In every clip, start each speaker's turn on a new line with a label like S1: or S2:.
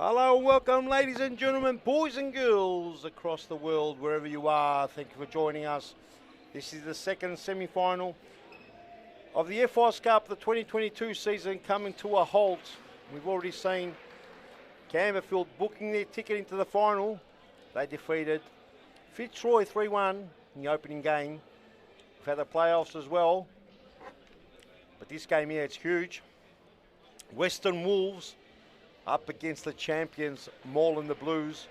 S1: Hello and welcome, ladies and gentlemen, boys and girls across the world, wherever you are. Thank you for joining us. This is the second semi-final of the FOS Cup, the 2022 season coming to a halt. We've already seen Camberfield booking their ticket into the final. They defeated Fitzroy 3-1 in the opening game. We've had the playoffs as well. But this game here, it's huge. Western Wolves up against the champions, Moreland the Blues.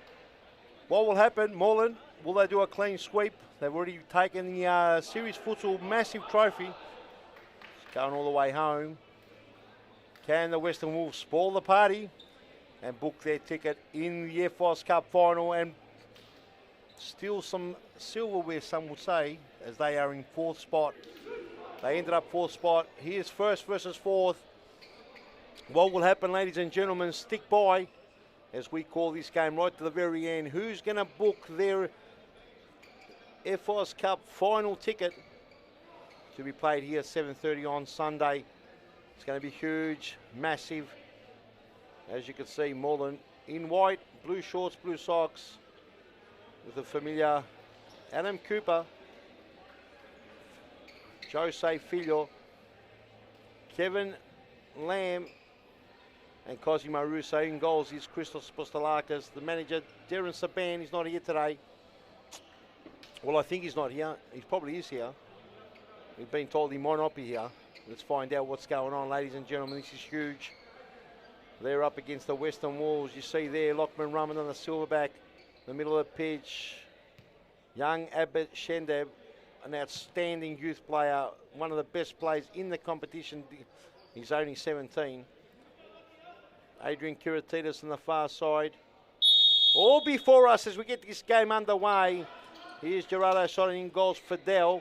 S1: What will happen? Moreland, will they do a clean sweep? They've already taken the Series Futsal massive trophy. It's going all the way home. Can the Western Wolves spoil the party and book their ticket in the FOS Cup final and steal some silverware, some would say, as they are in fourth spot. They ended up fourth spot. Here's first versus fourth. What will happen, ladies and gentlemen? Stick by as we call this game right to the very end. Who's going to book their FOS Cup final ticket to be played here at 7:30 on Sunday? It's going to be huge, massive. As you can see, Moreland in white, blue shorts, blue socks, with the familiar Adam Cooper, Jose Filho, Kevin Lamb, and Cosimo Russo. In goals is Christos Postelakis. The manager, Darren Saban, is not here today. Well, I think he's not here. He probably is here. We've been told he might not be here. Let's find out what's going on, ladies and gentlemen. This is huge. They're up against the Western Wolves. You see there, Lockman Ramadan, the silverback, the middle of the pitch. Young Abbott Shendeb, an outstanding youth player, one of the best players in the competition. He's only 17. Adrian Kiratides on the far side. All before us as we get this game underway. Here's Gerardo Sonnen in goals, Fidel.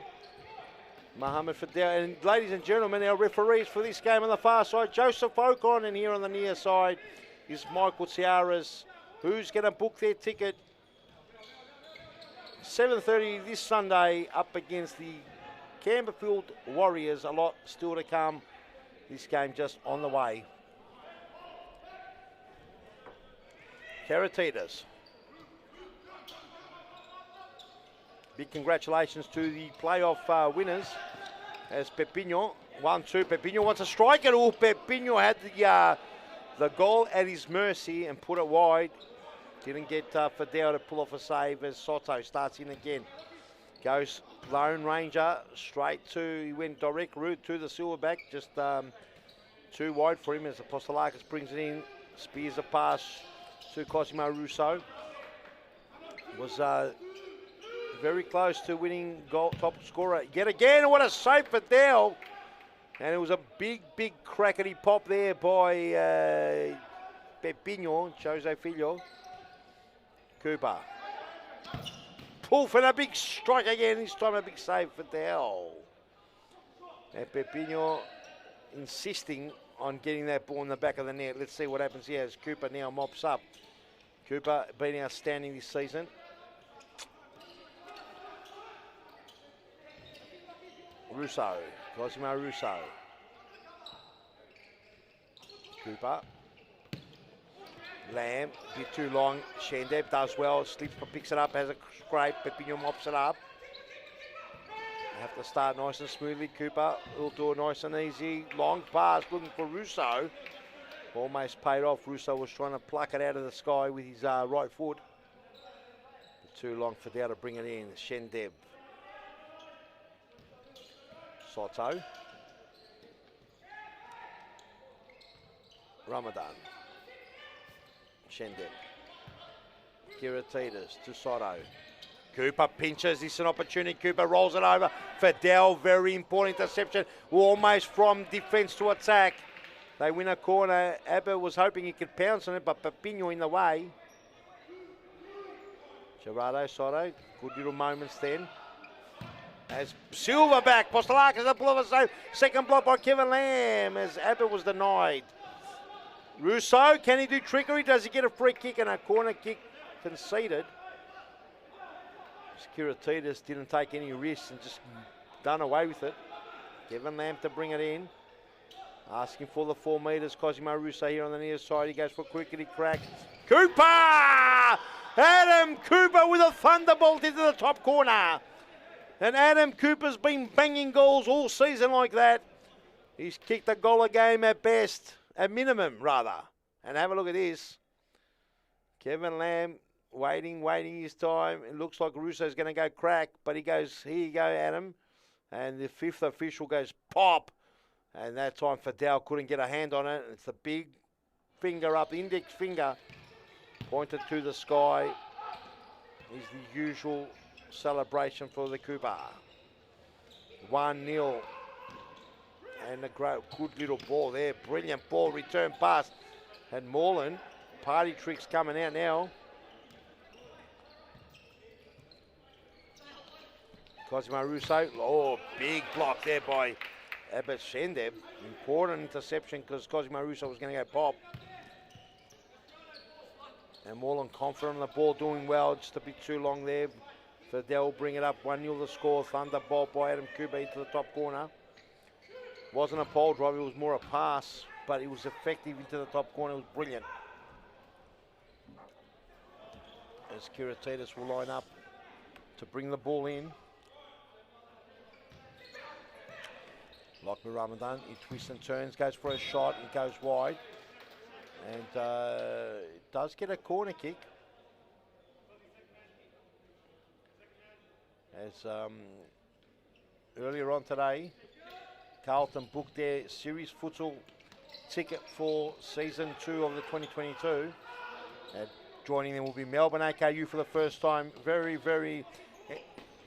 S1: Mohamed Fidel. And ladies and gentlemen, our referees for this game on the far side, Joseph Ocon, and here on the near side is Michael Ciaras. Who's going to book their ticket? 7:30 this Sunday up against the Camberfield Warriors. A lot still to come. This game just on the way. Karatides. Big congratulations to the playoff winners as Pepino, 1-2. Pepino wants a strike it. Oh, Pepino had the goal at his mercy and put it wide. Didn't get Fidel to pull off a save as Soto starts in again. Goes Lone Ranger straight to, he went direct route to the silverback, just too wide for him as Apostolakis brings it in, spears a pass to Cosimo Russo. Was very close to winning goal, top scorer yet again. What a save for Dell. And it was a big crackety pop there by Pepino, Jose Filho. Cooper. Poof, and a big strike again. This time a big save for Dell. And Pepino insisting on getting that ball in the back of the net. Let's see what happens here as Cooper now mops up. Cooper been outstanding this season. Russo, Cosimo Russo. Cooper. Lamb, a bit too long. Shendeb does well, slips but picks it up, has a scrape. Pepino mops it up. Have to start nice and smoothly. Cooper will do it nice and easy. Long pass looking for Russo. Almost paid off. Russo was trying to pluck it out of the sky with his right foot. Too long for Dow to bring it in. Shendeb. Soto. Ramadan. Shendeb. Kiratides to Soto. Cooper pinches, this is an opportunity, Cooper rolls it over. Fidel, very important interception, almost from defence to attack. They win a corner. Abba was hoping he could pounce on it, but Pepino in the way. Gerardo Soto, good little moments then. As Silverback, Postelakis, a pull of a save. Second block by Kevin Lamb as Abba was denied. Russo, can he do trickery? Does he get a free kick and a corner kick conceded? Kiratides didn't take any risks and just done away with it. Kevin Lamb to bring it in. Asking for the 4 metres. Cosimo Russo here on the near side. He goes for a quickity crack. Cooper! Adam Cooper with a thunderbolt into the top corner. And Adam Cooper's been banging goals all season like that. He's kicked a goal a game at best, at minimum rather. And have a look at this. Kevin Lamb waiting his time. It looks like Russo's going to go crack, but he goes, here you go, Adam. And the fifth official goes pop. And that time Fidel couldn't get a hand on it. It's the big finger up, the index finger, pointed to the sky. Is the usual celebration for the Cooper. 1-0. And a great, good little ball there. Brilliant ball, return pass. And Moreland, party tricks coming out now. Cosimo Russo, oh, big block there by Abashendeb. Important interception because Cosimo Russo was going to go pop. And Moreland confident on the ball, doing well, just a bit too long there. Fidel bring it up, 1-0 the score. Thunderbolt by Adam Cooper into the top corner. Wasn't a pole drive, it was more a pass, but it was effective into the top corner. It was brilliant. As Kiratides will line up to bring the ball in. Lockman Ramadan, he twists and turns, goes for a shot, and goes wide. And it does get a corner kick. As earlier on today, Carlton booked their series futsal ticket for season 2 of the 2022. Joining them will be Melbourne AKU for the first time. Very, very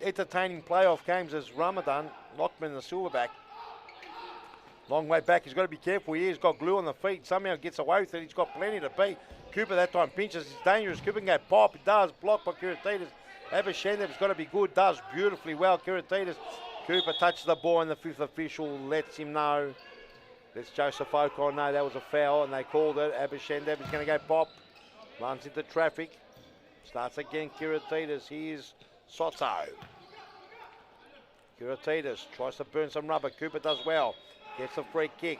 S1: entertaining playoff games as Ramadan, Lockman the silverback. Long way back, he's got to be careful here. He's got glue on the feet. Somehow gets away with it. He's got plenty to beat. Cooper that time pinches. It's dangerous. Cooper can go pop. It does. Blocked by Kiratides. Abashendeb's got to be good. Does beautifully well. Kiratides. Cooper touches the ball and the fifth official lets him know. Lets Joseph Ocon know that was a foul and they called it. Abashendeb is going to go pop. Runs into traffic. Starts again. Kiratides. Here's Soto. Kiratides tries to burn some rubber. Cooper does well. Gets a free kick.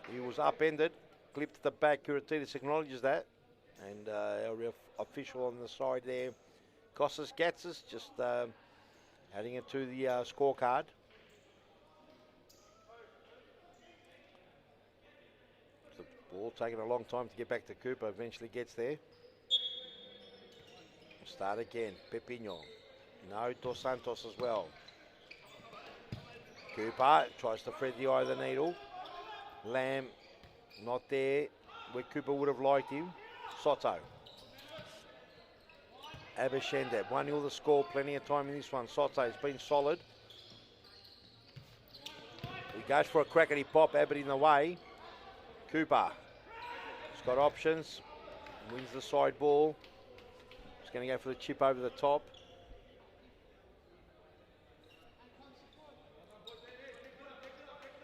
S1: He was upended. Clipped to the back. Kiratides acknowledges that. And our official on the side there, Kostas Gatsis, just adding it to the scorecard. The ball taking a long time to get back to Cooper. Eventually gets there. Start again. Pepino. No, Dos Santos as well. Cooper tries to thread the eye of the needle. Lamb not there where Cooper would have liked him. Soto. Abashendeb, 1-0 the score, plenty of time in this one. Soto has been solid. He goes for a crackety pop, Abbott in the way. Cooper. He's got options. Wins the side ball. He's going to go for the chip over the top.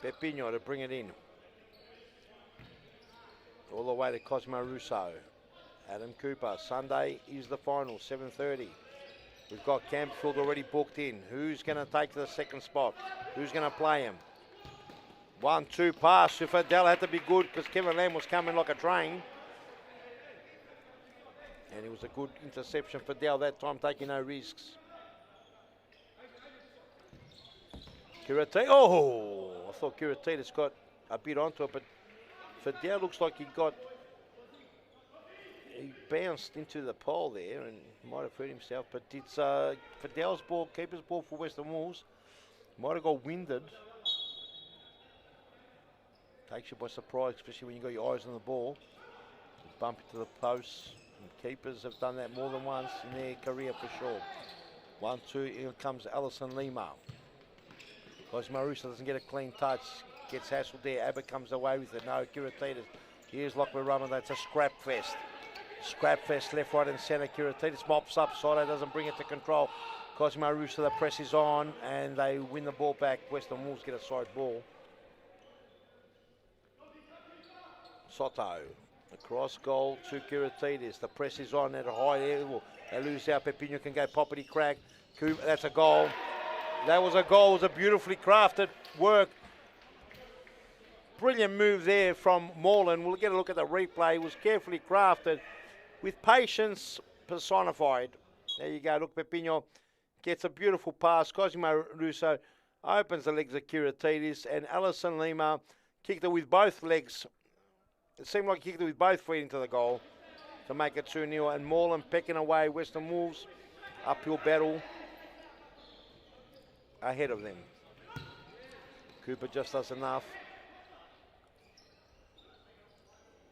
S1: Pepino to bring it in. All the way to Cosimo Russo. Adam Cooper. Sunday is the final, 7:30. We've got Campfield already booked in. Who's going to take the second spot? Who's going to play him? 1-2 pass. Fidel had to be good because Kevin Lamb was coming like a train. And it was a good interception for Fidel that time, taking no risks. Kiratides. Oh! I thought Kiratides got a bit onto it, but Fidel looks like he bounced into the pole there and might have hurt himself, but it's Fidel's ball, keeper's ball for Western Wolves. Might have got winded. Takes you by surprise, especially when you got your eyes on the ball. Bump into the posts. And keepers have done that more than once in their career for sure. 1-2, here comes Allison Lima. Cosimo Russo doesn't get a clean touch. Gets hassled there. Abbott comes away with it. No, Kiratides. Here's Lockwood Ramadan. That's a scrap fest. Scrap fest, left, right, and centre. Kiratides mops up. Soto doesn't bring it to control. Cosimo Russo, the press is on, and they win the ball back. Western Wolves get a side ball. Soto. Across goal to Kiratides. The press is on at a high level. They lose out. Pepino can go poppity crack. That's a goal. That was a goal. It was a beautifully crafted work brilliant move there from Moreland. We'll get a look at the replay. It was carefully crafted with patience personified. There you go. Look, Pepino gets a beautiful pass. Cosimo Russo opens the legs of Kiritidis, and Alison Lima kicked it with both legs. It seemed like he kicked it with both feet into the goal to make it 2-0. And Moreland pecking away. Western Wolves, uphill battle ahead of them. Cooper just does enough.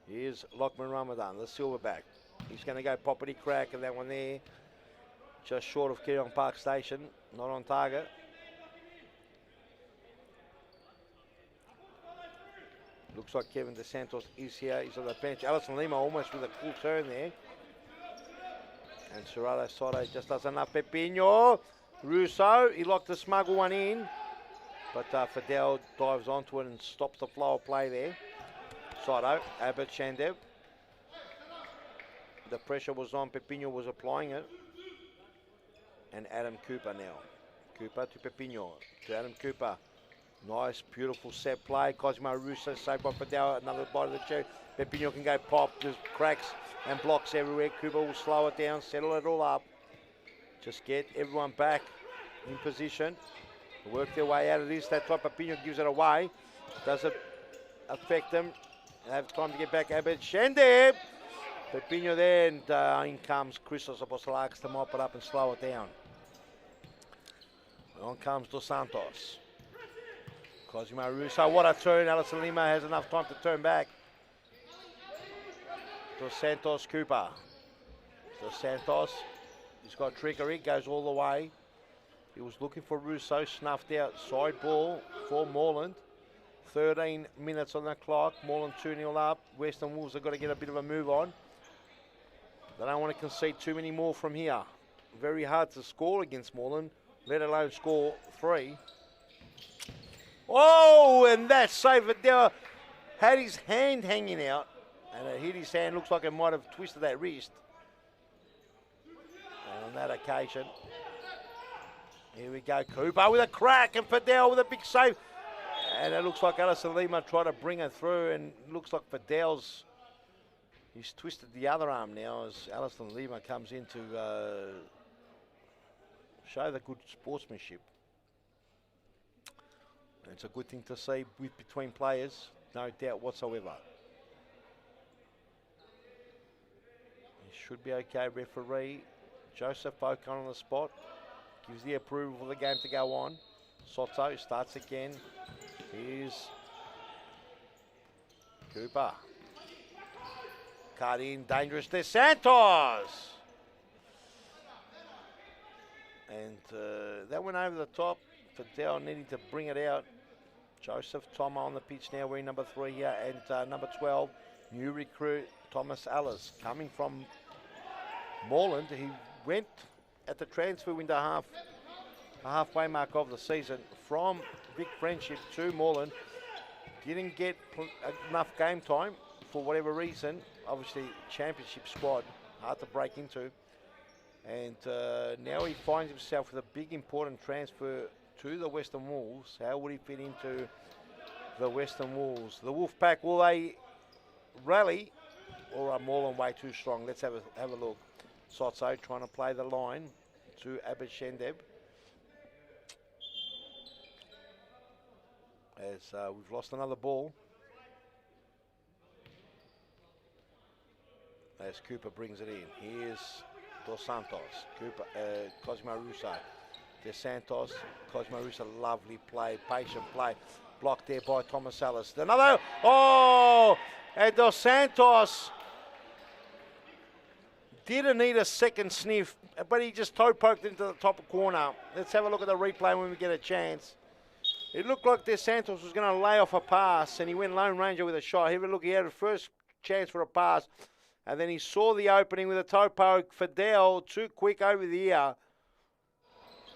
S1: Here's Lockman Ramadan, the silverback. He's going to go poppity crack and that one there. Just short of Keelong Park Station, not on target. Looks like Kevin DeSantos is here. He's on the bench. Alison Lima almost with a cool turn there. And Serrato Soto just does enough. Pepino. Russo, he locked the smuggle one in. But Fidel dives onto it and stops the flow of play there. Soto, Abbott Shandev. The pressure was on. Pepino was applying it. And Adam Cooper now. Cooper to Pepino. To Adam Cooper. Nice, beautiful set play. Cosimo Russo saved by Fidel. Another bite of the cherry. Pepino can go pop. There's cracks and blocks everywhere. Cooper will slow it down, settle it all up. Just get everyone back in position. Work their way out of this. That time Pepino gives it away. Does it affect them? They have time to get back. Abbott Shandeb. Pepino there, and in comes Christos Apostolakis to mop it up and slow it down. On comes Dos Santos. Cosimo Russo, what a turn. Alison Lima has enough time to turn back. Dos Santos Cooper. Dos Santos, he's got trickery, goes all the way. He was looking for Russo, snuffed out. Side ball for Moreland. 13 minutes on the clock. Moreland 2-0 up. Western Wolves have got to get a bit of a move on. They don't want to concede too many more from here. Very hard to score against Moreland, let alone score 3. Oh, and that save it there. Had his hand hanging out, and it hit his hand. Looks like it might have twisted that wrist. And on that occasion, here we go. Cooper with a crack, and Fidel with a big save. And it looks like Alison Lima tried to bring it through, and looks like Fidel's, he's twisted the other arm now as Alison Lima comes in to show the good sportsmanship. It's a good thing to see between players, no doubt whatsoever. It should be okay. Referee Joseph Okan on the spot gives the approval for the game to go on. Soto starts again. Here's Cooper. Cut in, dangerous. There's Santos. And that went over the top. Fidel needing to bring it out. Joseph Toma on the pitch now, wearing number 3 here, and number 12, new recruit Thomas Ellis, coming from Moreland. He went at the transfer window halfway mark of the season from Vic Friendship to Moreland. Didn't get enough game time for whatever reason. Obviously, championship squad, hard to break into. And now he finds himself with a big important transfer to the Western Wolves. How would he fit into the Western Wolves? The Wolfpack, will they rally, or are Moreland way too strong? Let's have a look. Sotso trying to play the line to Abid Shendeb. As we've lost another ball. As Cooper brings it in. Here's Dos Santos. Cooper, Cosimo Russo. De Santos, Cosimo Russo, lovely play, patient play. Blocked there by Thomas Ellis. Another, oh! And Dos Santos didn't need a second sniff, but he just toe poked into the top corner. Let's have a look at the replay when we get a chance. It looked like De Santos was going to lay off a pass, and he went Lone Ranger with a shot. Here we look, he had a first chance for a pass, and then he saw the opening with a toe poke. Fidel, too quick over the ear.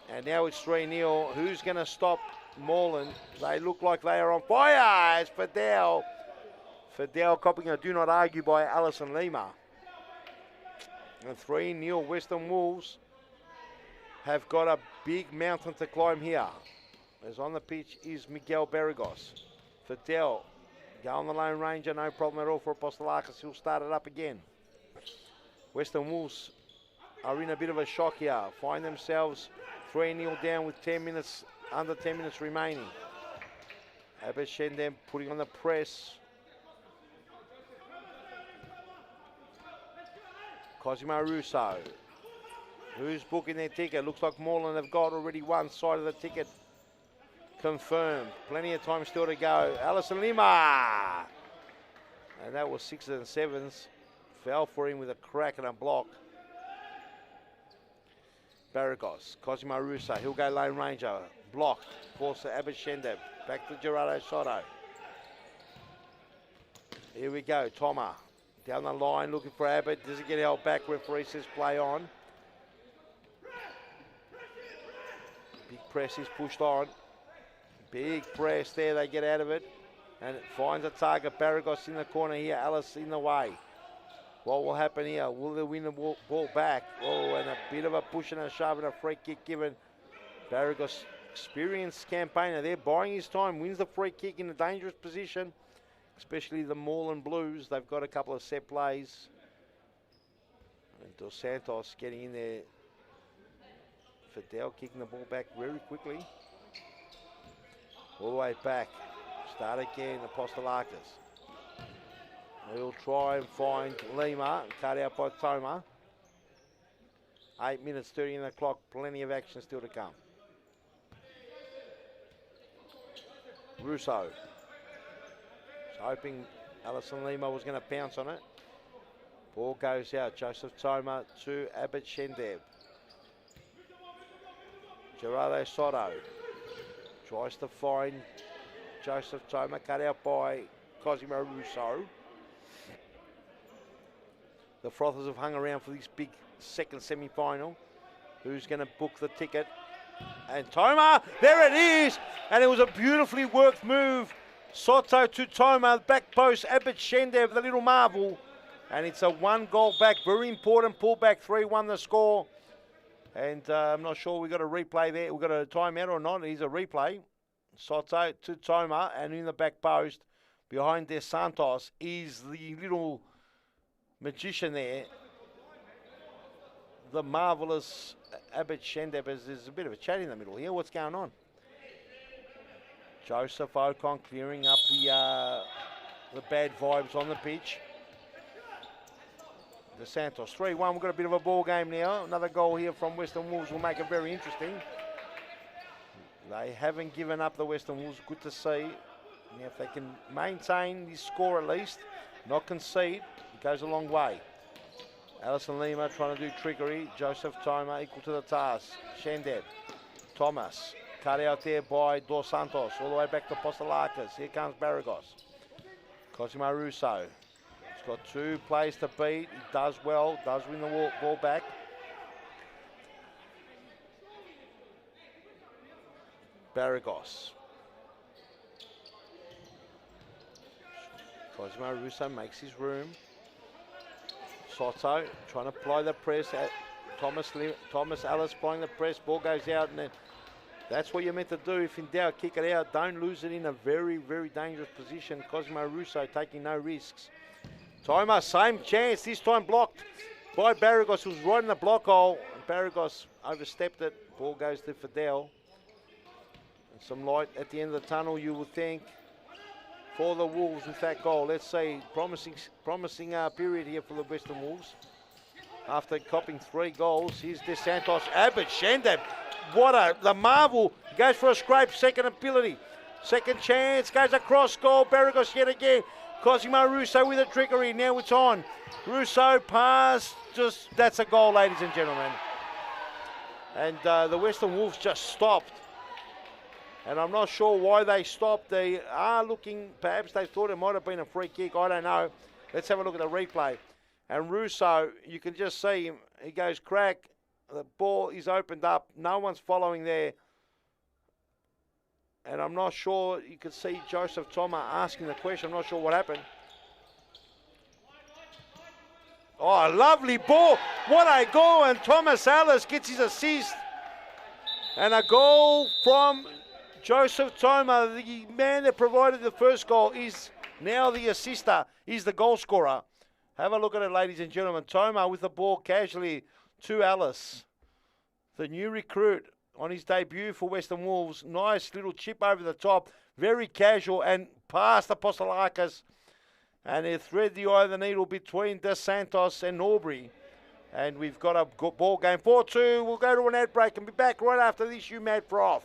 S1: And now it's 3-0. Who's going to stop Moreland? They look like they are on fire. It's Fidel. Fidel copying a do not argue by Alison Lima. And 3-0 Western Wolves have got a big mountain to climb here. As on the pitch is Miguel Barragos. Fidel Go on the Lone Ranger, no problem at all for Apostolakis. He'll start it up again. Western Wolves are in a bit of a shock here. Find themselves 3-0 down with 10 minutes, under 10 minutes remaining. Abbott Shendem putting on the press. Cosimo Russo. Who's booking their ticket? Looks like Moreland have got already one side of the ticket confirmed. Plenty of time still to go. Alison Lima. And that was 6s and 7s. Fell for him with a crack and a block. Barragos. Cosimo Russo. He'll go Lone Ranger. Blocked. Force to Abbott Shendem. Back to Gerardo Soto. Here we go. Toma. Down the line looking for Abbott. Does he get held back? Referee says play on. Big press is pushed on. Big press there. They get out of it. And it finds a target. Barragos in the corner here. Alice in the way. What will happen here? Will they win the ball back? Oh, and a bit of a push and a shove and a free kick given. Barragos, experienced campaigner there, buying his time, wins the free kick in a dangerous position, especially the Moreland Blues. They've got a couple of set plays. And Dos Santos getting in there. Fidel kicking the ball back very quickly. All the way back. Start again, Apostolakis. He'll try and find Lima, cut out by Toma. 8 minutes, 30 in the clock, plenty of action still to come. Russo. Was hoping Alison Lima was going to pounce on it. Ball goes out, Joseph Toma to Abbott Shendem. Gerardo Soto tries to find Joseph Toma, cut out by Cosimo Russo. The Frothers have hung around for this big second semi-final. Who's going to book the ticket? And Toma, there it is! And it was a beautifully worked move. Soto to Toma, back post, Abbott Shendem, the little marvel. And it's a 1 goal back, very important pullback, 3-1 the score. And I'm not sure we got a replay there. We got a timeout or not. Here's a replay. Soto to Toma, and in the back post, behind Dos Santos, is the little magician there. The marvellous Abbott Shendem. There's a bit of a chat in the middle here. What's going on? Joseph Ocon clearing up the bad vibes on the pitch. Dos Santos 3-1. We've got a bit of a ball game now. Another goal here from Western Wolves will make it very interesting. They haven't given up, the Western Wolves. Good to see. Now if they can maintain this score at least, not concede, it goes a long way. Alison Lima trying to do trickery. Joseph Toma equal to the task. Shendem. Thomas. Cut out there by Dos Santos. All the way back to Apostolakis. Here comes Barragos. Cosimo Russo. He's got 2 plays to beat. He does well. Does win the ball back. Barragos. Cosimo Russo makes his room. Soto trying to apply the press at Thomas Ellis applying the press. Ball goes out, and then that's what you're meant to do. If in doubt, kick it out. Don't lose it in a very, very dangerous position. Cosimo Russo taking no risks. Toma, same chance. This time blocked by Barragos, who was right in the block hole. Barragos overstepped it. Ball goes to Fidel. And some light at the end of the tunnel, you would think, for the Wolves with that goal. Let's see, promising period here for the Western Wolves. After copping 3 goals, here's Dos Santos. Abbott Shendem, the marvel. He goes for a scrape, second ability. Second chance, goes across goal. Barragos yet again. Cosimo Russo with a trickery, now it's on. Russo pass, that's a goal, ladies and gentlemen. And the Western Wolves just stopped. And I'm not sure why they stopped. They are looking, perhaps they thought it might have been a free kick. I don't know. Let's have a look at the replay. And Russo, you can just see him. He goes crack. The ball is opened up. No one's following there. And I'm not sure. You can see Joseph Toma asking the question. I'm not sure what happened. Oh, lovely ball. What a goal. And Thomas Ellis gets his assist. And a goal from Joseph Toma, the man that provided the first goal, is Now the assister is the goal scorer. Have a look at it, ladies and gentlemen. Toma with the ball casually to Alice. The new recruit on his debut for Western Wolves. Nice little chip over the top. Very casual and past Apostolakis. And they thread the eye of the needle between Dos Santos and Norbury. And we've got a ball game. 4-2. We'll go to an ad break and be back right after this, you mad prof.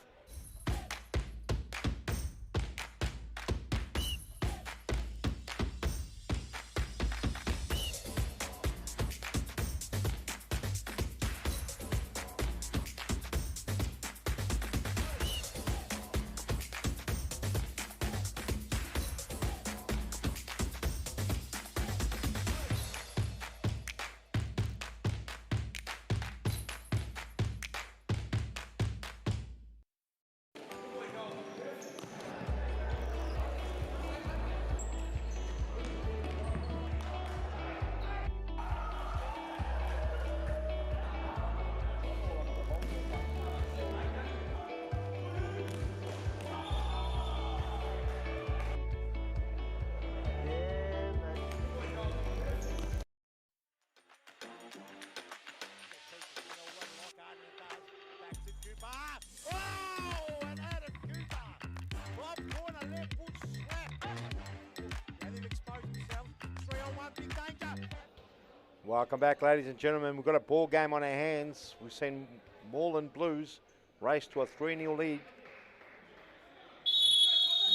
S1: Welcome back, ladies and gentlemen. We've got a ball game on our hands. We've seen Moreland Blues race to a 3-0 lead.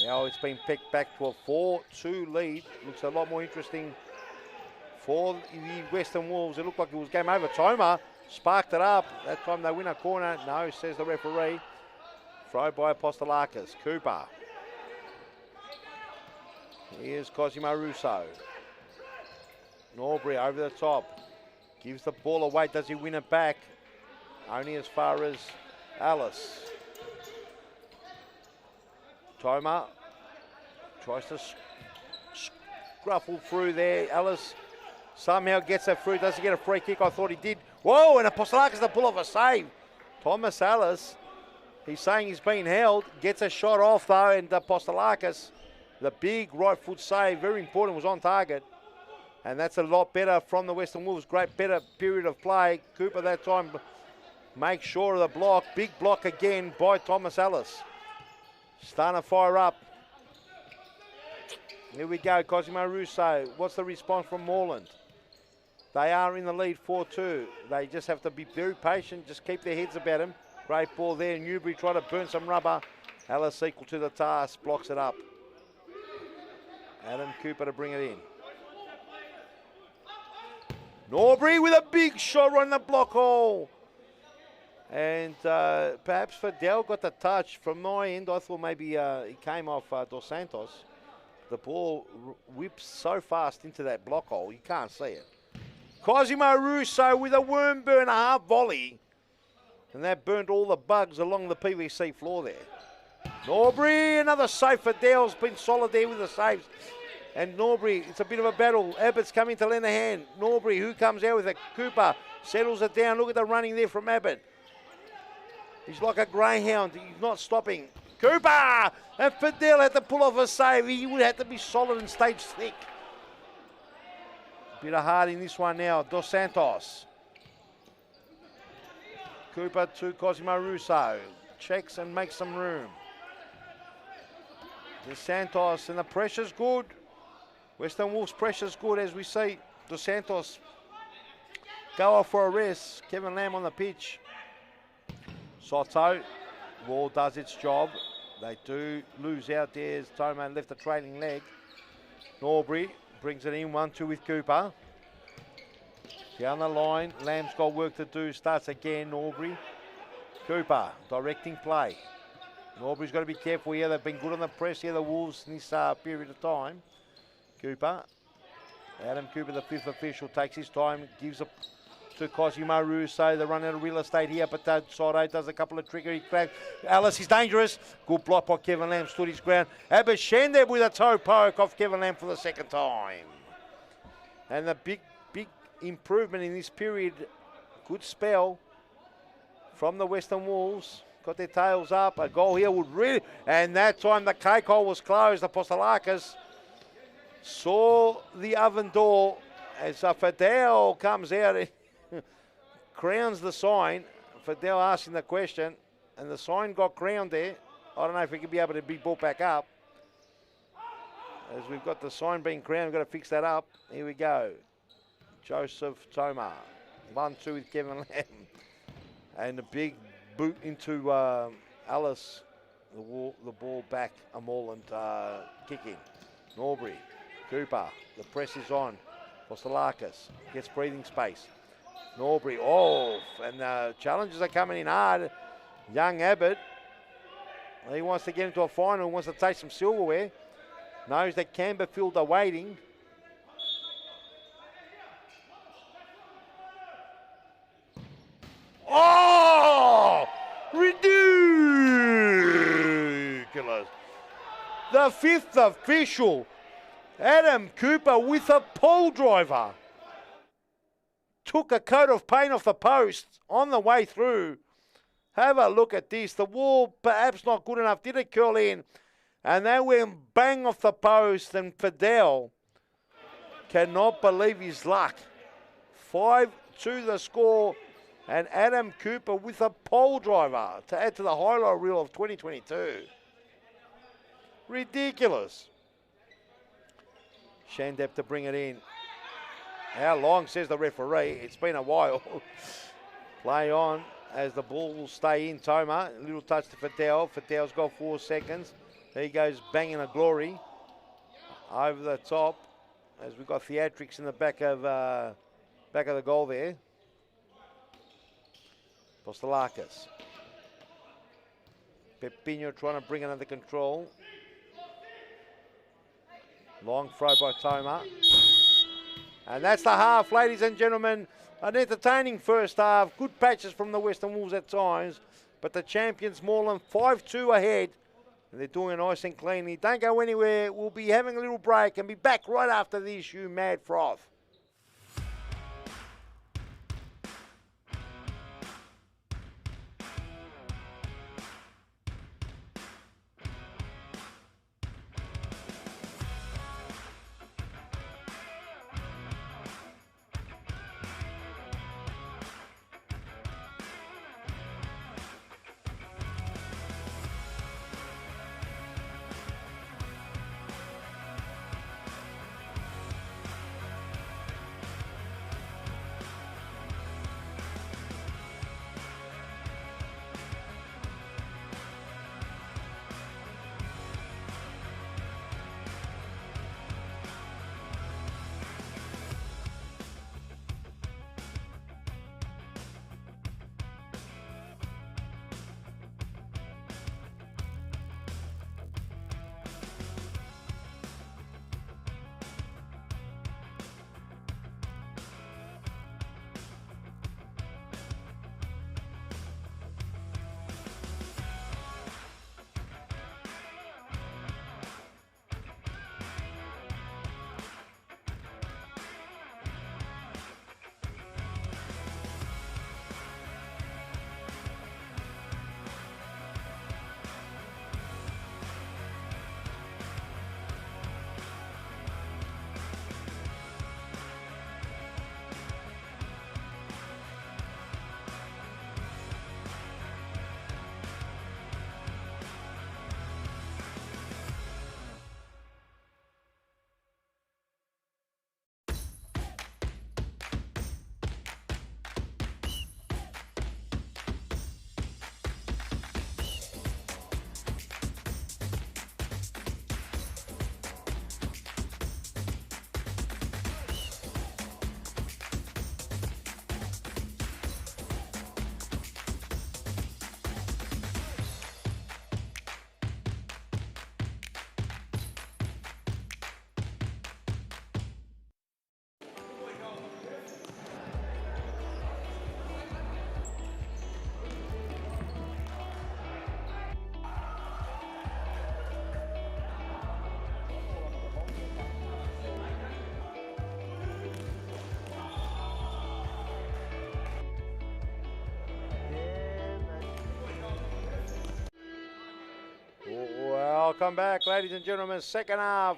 S1: Now it's been picked back to a 4-2 lead. Looks a lot more interesting for the Western Wolves. It looked like it was game over. Toma sparked it up. That time they win a corner. No, says the referee. Throw by Apostolakis. Cooper. Here's Cosimo Russo. Norbury over the top. Gives the ball away. Does he win it back? Only as far as Alice. Toma tries to scruffle through there. Alice somehow gets it through. Does he get a free kick? I thought he did. Whoa, and Apostolakis to pull off a save. Thomas Alice, he's saying he's been held. Gets a shot off though, and Apostolakis, the big right foot save, very important, was on target. And that's a lot better from the Western Wolves. Great, better period of play. Cooper that time makes sure of the block. Big block again by Thomas Alice. Starting to fire up. Here we go, Cosimo Russo. What's the response from Moreland? They are in the lead 4-2. They just have to be very patient. Just keep their heads about him. Great ball there. Newbury trying to burn some rubber. Alice equal to the task. Blocks it up. Adam Cooper to bring it in. Norbury with a big shot right in the block hole. And perhaps Fidel got the touch. From my end, I thought maybe he came off Dos Santos. The ball whips so fast into that block hole, you can't see it. Cosimo Russo with a worm burner half volley. And that burnt all the bugs along the PVC floor there. Norbury, another save. Fidel's been solid there with the saves. And Norbury, it's a bit of a battle. Abbott's coming to lend a hand. Norbury, who comes out with it? Cooper settles it down. Look at the running there from Abbott. He's like a greyhound. He's not stopping. Cooper! And Fidel had to pull off a save. He would have to be solid and stay thick. Bit of hard in this one now. Dos Santos. Cooper to Cosimo Russo. Checks and makes some room. Dos Santos, and the pressure's good. Western Wolves pressure's good as we see Dos Santos go off for a rest. Kevin Lamb on the pitch. Soto, ball does its job. They do lose out there as Toma left a trailing leg. Norbury brings it in 1-2 with Cooper. Down the line, Lamb's got work to do. Starts again, Norbury. Cooper directing play. Norbury's got to be careful here. They've been good on the press here, the Wolves, in this period of time. Cooper. Adam Cooper, the fifth official, takes his time, gives it to Cosimo Russo. They run out of real estate here, but Soto does a couple of trickery grabs. Alice is dangerous. Good block by Kevin Lamb, stood his ground. Abishende with a toe poke off Kevin Lamb for the second time. And the big improvement in this period. Good spell from the Western Wolves. Got their tails up. A goal here would really... And that time the cake hole was closed. Apostolakis saw the oven door as Fidel comes out and crowns the sign. Fidel asking the question, and the sign got crowned there. I don't know if it could be able to be brought back up. As we've got the sign being crowned, we've got to fix that up. Here we go. Joseph Toma. 1-2 with Kevin Lamb. And a big boot into Alice. The ball back, a Moreland kicking. Norbury, Cooper, the press is on. Postalakis gets breathing space. Norbury, and challenges are coming in hard. Young Abbott, he wants to get into a final, wants to take some silverware. Knows that Camberfield are waiting. Oh! Ridiculous. The fifth official, Adam Cooper with a pole driver. Took a coat of paint off the post on the way through. Have a look at this. The wall perhaps not good enough. Did it curl in? And they went bang off the post, and Fidel cannot believe his luck. 5-2 the score, and Adam Cooper with a pole driver to add to the highlight reel of 2022. Ridiculous. Shandep to bring it in. How long, says the referee? It's been a while. Play on as the ball will stay in. Toma, a little touch to Fidel. Fidel's got 4 seconds. He goes banging a glory over the top as we've got theatrics in the back of the goal there. Postalakis. Pepino trying to bring it under control. Long throw by Toma. And that's the half, ladies and gentlemen. An entertaining first half. Good patches from the Western Wolves at times. But the champions, Moreland, 5-2 ahead. And they're doing it nice and cleanly. Don't go anywhere. We'll be having a little break and be back right after this, you mad froth. Welcome back, ladies and gentlemen. Second half.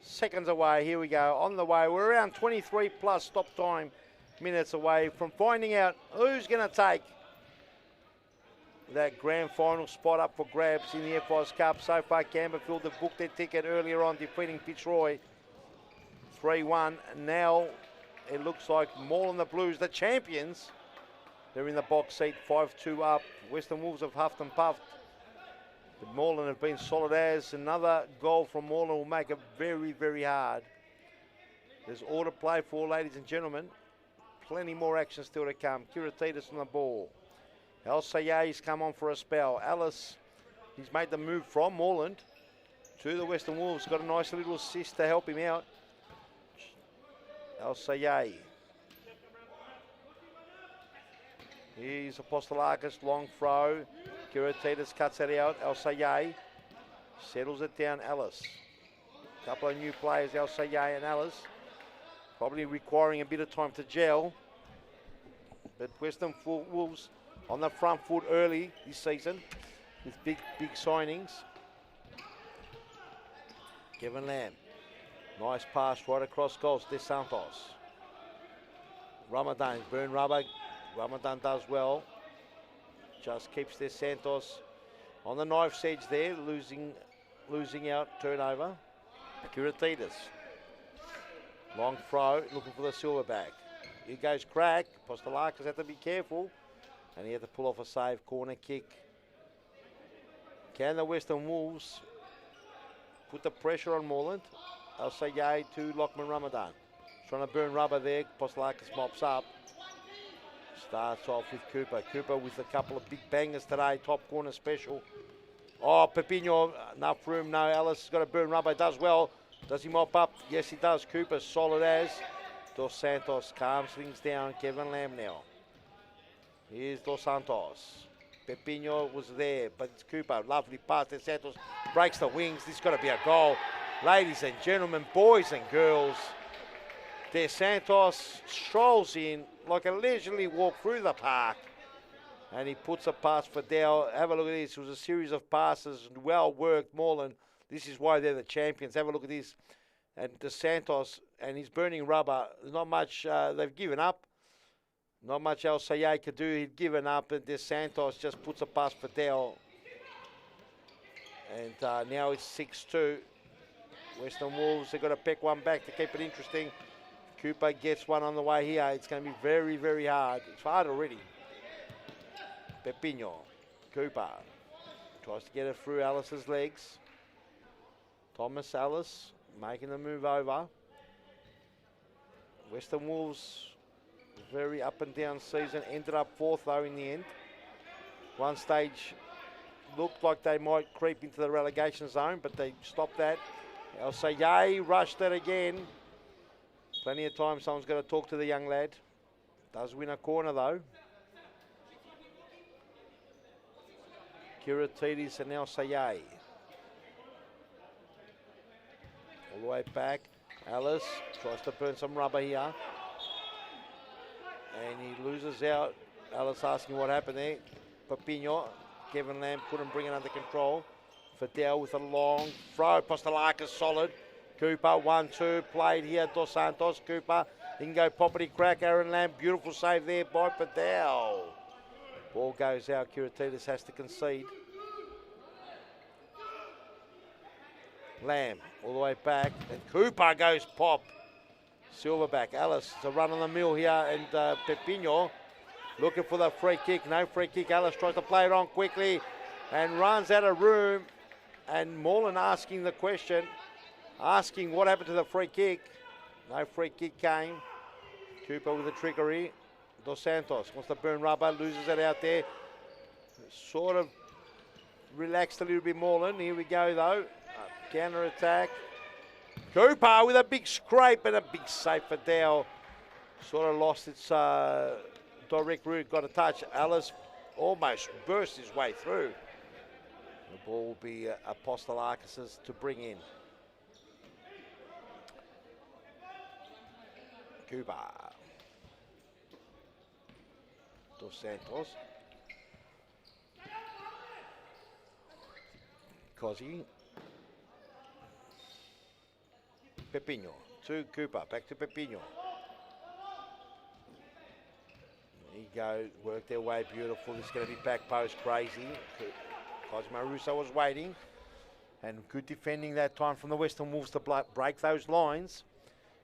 S1: seconds away. Here we go, on the way. We're around 23 plus stop time minutes away from finding out who's going to take that grand final spot up for grabs in the FIS Cup. So far, Camberfield have booked their ticket earlier on, defeating Fitzroy 3-1. Now it looks like Moreland the Blues, the champions, they're in the box seat, 5-2 up. Western Wolves have huffed and puffed, but Moreland have been solid as. Another goal from Moreland will make it very, very hard. There's all to play for, ladies and gentlemen. Plenty more action still to come. Kiratitas on the ball. El Sayeh's come on for a spell. Alice, he's made the move from Moreland to the Western Wolves. Got a nice little assist to help him out. El Sayeh. Here's Apostolakis, long throw. Kiratitas cuts it out. El Sayeh settles it down. Alice. Couple of new players, El Sayeh and Alice. Probably requiring a bit of time to gel. But Western Wolves on the front foot early this season with big signings. Kevin Lamb. Nice pass right across goals. De Santos. Ramadan, burn rubber. Ramadan does well. Just keeps De Santos on the knife's edge there, losing out, turnover. Kiratitas. Long throw, looking for the silverback. Here goes Crack. Apostolakis had to be careful. And he had to pull off a save, corner kick. Can the Western Wolves put the pressure on Moreland? I'll say yay to Lockman Ramadan. Trying to burn rubber there. Apostolakis mops up. Starts off with Cooper. Cooper with a couple of big bangers today. Top corner special. Oh, Pepino, enough room. No, Ellis has got to burn rubber. Does well. Does he mop up? Yes, he does. Cooper solid as. Dos Santos calms things down. Kevin Lamb now. Here's Dos Santos. Pepino was there, but it's Cooper. Lovely pass. Dos Santos breaks the wings. This has got to be a goal. Ladies and gentlemen, boys and girls, De Santos strolls in like a leisurely walk through the park. And he puts a pass for Dow. Have a look at this. It was a series of passes. Well worked, Moreland. This is why they're the champions. Have a look at this. And De Santos, and he's burning rubber. There's not much, they've given up. Not much else Sayeh could do. He'd given up, and De Santos just puts a pass for Dow. And now it's 6-2. Western Wolves, they've got to pick one back to keep it interesting. Cooper gets one on the way here. It's going to be very, very hard. It's hard already. Pepino. Cooper tries to get it through Alice's legs. Thomas Alice making the move over. Western Wolves, very up and down season. Ended up fourth though in the end. One stage looked like they might creep into the relegation zone, but they stopped that. El Sayeh rushed it again. Plenty of time someone's got to talk to the young lad. Does win a corner though. Kiratides and El Sayeh. All the way back. Alice tries to burn some rubber here. And he loses out. Alice asking what happened there. Pepino. Kevin Lamb couldn't bring it under control. Fidel with a long throw. Apostolakis solid. Cooper, 1-2. Played here. Dos Santos. Cooper. He can go poppity crack. Aaron Lamb. Beautiful save there by Fidel. Ball goes out. Kiratides has to concede. Lamb all the way back. And Cooper goes pop. Silverback. Alice, it's a run on the mill here. And Pepino looking for the free kick. No free kick. Alice tries to play it on quickly and runs out of room. And Moreland asking the question, asking what happened to the free kick. No free kick came. Cooper with the trickery. Dos Santos wants to burn rubber, loses it out there. Sort of relaxed a little bit, Moreland. Here we go though. Counter attack. Cooper with a big scrape and a big save for Dow. Sort of lost its direct route, got a touch. Alice almost burst his way through. The ball will be Apostolakis to bring in. Cooper. Dos Santos. Cozzy. Pepino to Cooper, back to Pepino. There you go, work their way beautiful. This is going to be back post crazy. Cosimo Russo was waiting. And good defending that time from the Western Wolves to break those lines.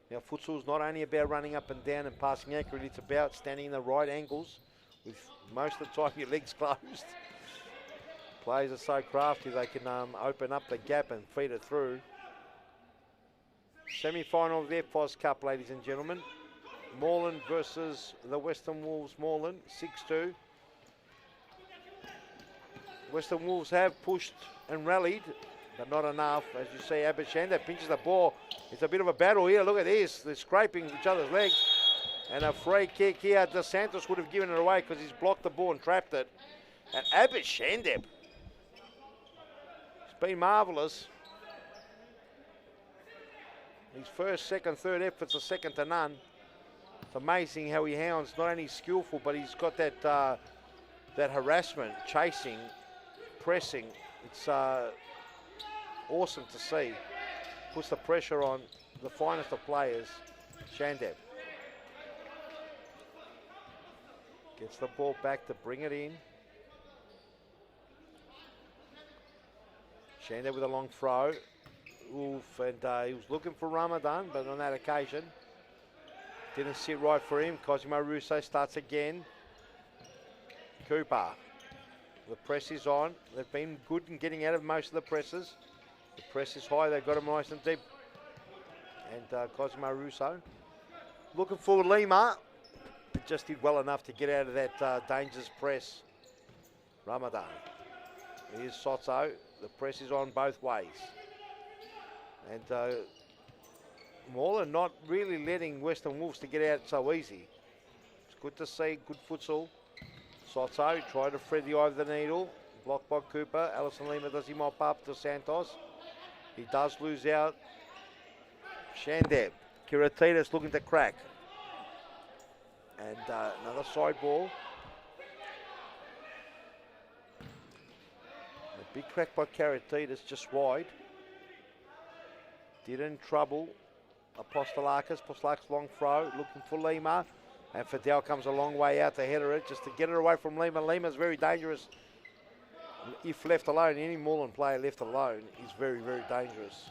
S1: Now, futsal is not only about running up and down and passing accurately, it's about standing in the right angles with most of the time your legs closed. Players are so crafty, they can open up the gap and feed it through. Semi-final of the FOS Cup, ladies and gentlemen. Moreland versus the Western Wolves. Moreland, 6-2. Western Wolves have pushed and rallied, but not enough. As you see, Abishanda pinches the ball. It's a bit of a battle here. Look at this. They're scraping each other's legs. And a free kick here. Dos Santos would have given it away because he's blocked the ball and trapped it. And Abishanda, it's been marvellous. His first, second, third efforts are second to none. It's amazing how he hounds. Not only skillful, but he's got that that harassment, chasing, pressing. It's awesome to see. Puts the pressure on the finest of players, Shandeb. Gets the ball back to bring it in. Shandeb with a long throw. Oof, and he was looking for Ramadan, but on that occasion, didn't sit right for him. Cosimo Russo starts again. Cooper. The press is on. They've been good in getting out of most of the presses. The press is high. They've got him nice and deep. And Cosimo Russo looking for Lima. But just did well enough to get out of that dangerous press. Ramadan. Here's Sotso. The press is on both ways. And Moreland not really letting Western Wolves to get out so easy. It's good to see, good futsal. Sotso tried to thread the eye of the needle. Blocked by Cooper. Alison Lima does he mop up to Santos. He does lose out. Shandeb. Kiratitas looking to crack. And another side ball. A big crack by Kiratitas, just wide. Didn't trouble Apostolakis. Apostolakis long throw, looking for Lima. And Fidel comes a long way out to header it, just to get it away from Lima. Lima's very dangerous. If left alone, any Moreland player left alone is very, very dangerous.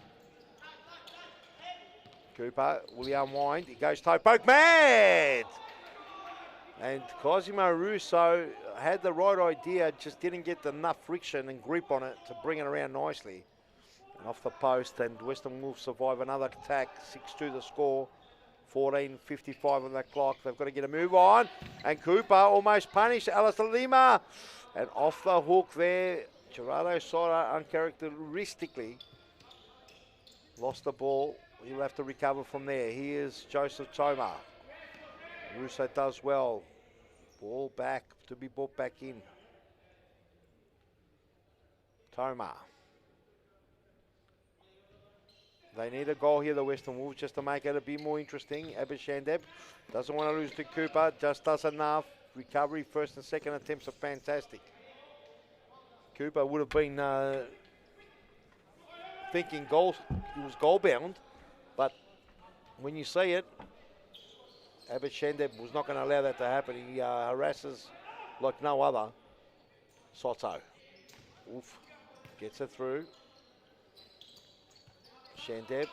S1: Cooper, will he unwind? He goes toe poke, mad! And Cosimo Russo had the right idea, just didn't get enough friction and grip on it to bring it around nicely. And off the post, and Western Wolves survive another attack. 6-2 the score. 14:55 on the clock. They've got to get a move on. And Cooper almost punished Alistair Lima. And off the hook there, Gerardo Sora uncharacteristically lost the ball. He'll have to recover from there. Here's Joseph Toma. Russo does well. Ball back to be brought back in. Toma. They need a goal here, the Western Wolves, just to make it a bit more interesting. Abishandeb doesn't want to lose to Cooper, just does enough. Recovery, first and second attempts are fantastic. Cooper would have been thinking goal, he was goal bound, but when you see it, Abishandeb was not going to allow that to happen. He harasses like no other. Soto. Oof. Gets it through. Shandeb,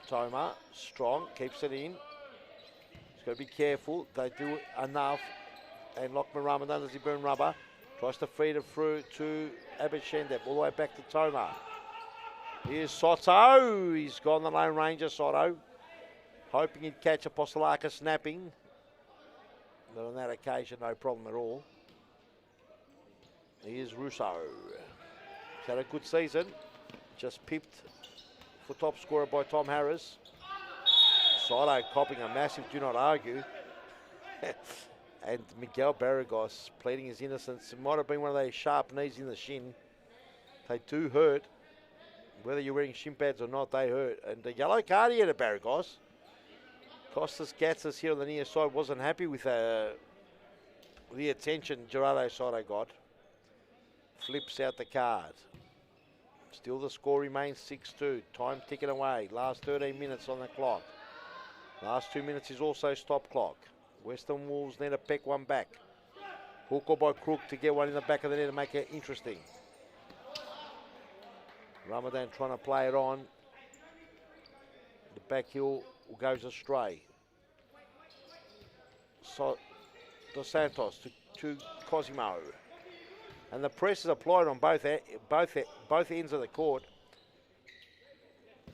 S1: Toma, strong, keeps it in. He's got to be careful. They do enough. And Lockman Ramadan, does he burn rubber? Tries to feed it through to Abid Shandeb, all the way back to Toma. Here's Soto. He's gone the Lone Ranger, Soto. Hoping he'd catch Apostolakis snapping. But on that occasion, no problem at all. Here's Russo. He's had a good season. Just pipped for top scorer by Tom Harris. Soto copping a massive do not argue. And Miguel Barragos pleading his innocence. It might have been one of those sharp knees in the shin. They do hurt. Whether you're wearing shin pads or not, they hurt. And the yellow card here to Barragos. Costas Gatzis here on the near side wasn't happy with the attention Gerardo Soto got. Flips out the card. Still the score remains 6-2. Time ticking away. Last 13 minutes on the clock. Last 2 minutes is also stop clock. Western Wolves need to peck one back. Hook or by crook to get one in the back of the net to make it interesting. Ramadan trying to play it on. The back heel goes astray. So Dos Santos to Cosimo. And the press is applied on both ends of the court.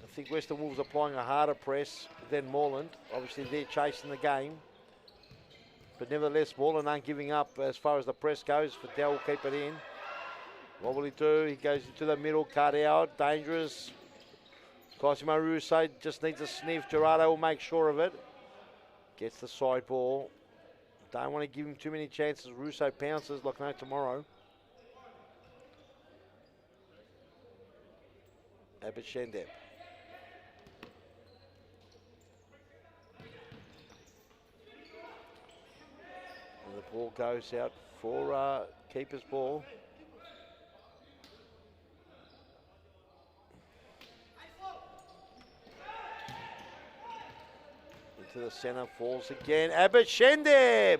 S1: I think Western Wolves applying a harder press than Moreland. Obviously they're chasing the game. But nevertheless, Moreland aren't giving up as far as the press goes. Fidel will keep it in. What will he do? He goes into the middle, cut out, dangerous. Cosimo Russo just needs a sniff. Gerardo will make sure of it. Gets the side ball. Don't want to give him too many chances. Russo pounces like no tomorrow. Abbott Shendep. And the ball goes out for keeper's ball. Into the centre, falls again. Abbott Shendeb!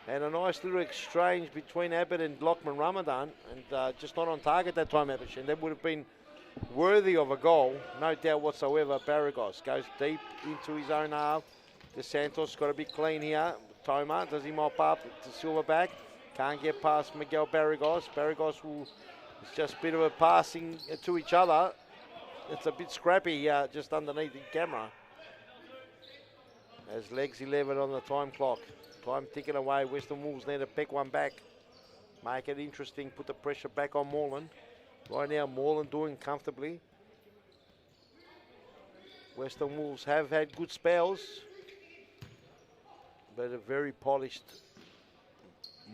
S1: And a nice little exchange between Abbott and Lockman Ramadan. And just not on target that time, Abbott Shendeb would have been worthy of a goal, no doubt whatsoever. Barragos goes deep into his own half. De Santos got to be clean here. Toma, does he mop up to Silverback? Can't get past Miguel Barragos. Barragos it's just a bit of a passing to each other. It's a bit scrappy just underneath the camera. As legs 11 on the time clock. Time ticking away. Western Wolves need to pick one back. Make it interesting. Put the pressure back on Moreland. Right now, Moreland doing comfortably. Western Wolves have had good spells, but a very polished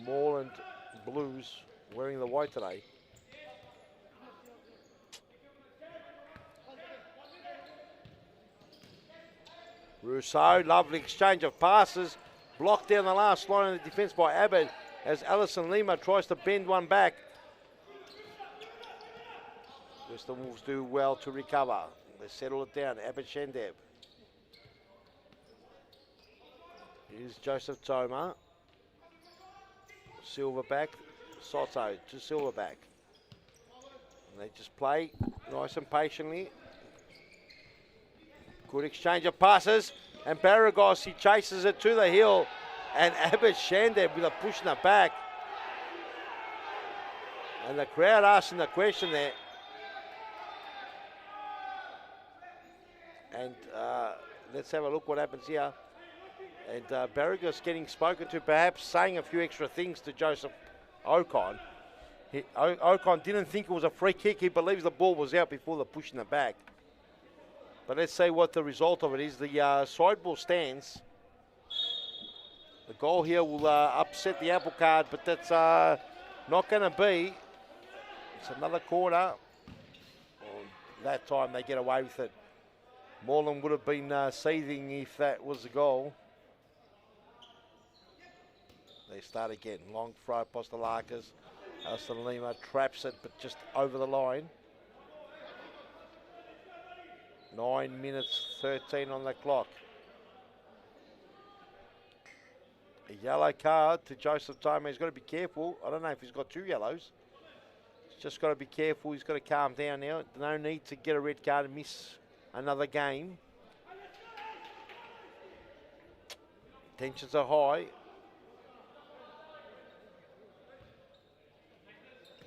S1: Moreland Blues wearing the white today. Rousseau, lovely exchange of passes. Blocked down the last line of the defence by Abbott as Alison Lima tries to bend one back. Western Wolves do well to recover. They settle it down. Abbott Shendeb. Here's Joseph Toma. Silverback. Soto to Silverback. And they just play nice and patiently. Good exchange of passes. And Barragos, he chases it to the hill. And Abbott Shendeb with a push in the back. And the crowd asking the question there. And let's have a look what happens here. And Barragos getting spoken to, perhaps saying a few extra things to Joseph Ocon. Ocon didn't think it was a free kick. He believes the ball was out before the push in the back. But let's see what the result of it is. The side ball stands. The goal here will upset the apple cart, but that's not going to be. It's another corner. That time they get away with it. Moreland would have been seething if that was the goal. They start again. Long throw, Postolakis. Alston Lima traps it, but just over the line. 9 minutes 13 on the clock. A yellow card to Joseph Toma. He's got to be careful. I don't know if he's got 2 yellows. He's just got to be careful. He's got to calm down now. No need to get a red card and miss another game. Tensions are high.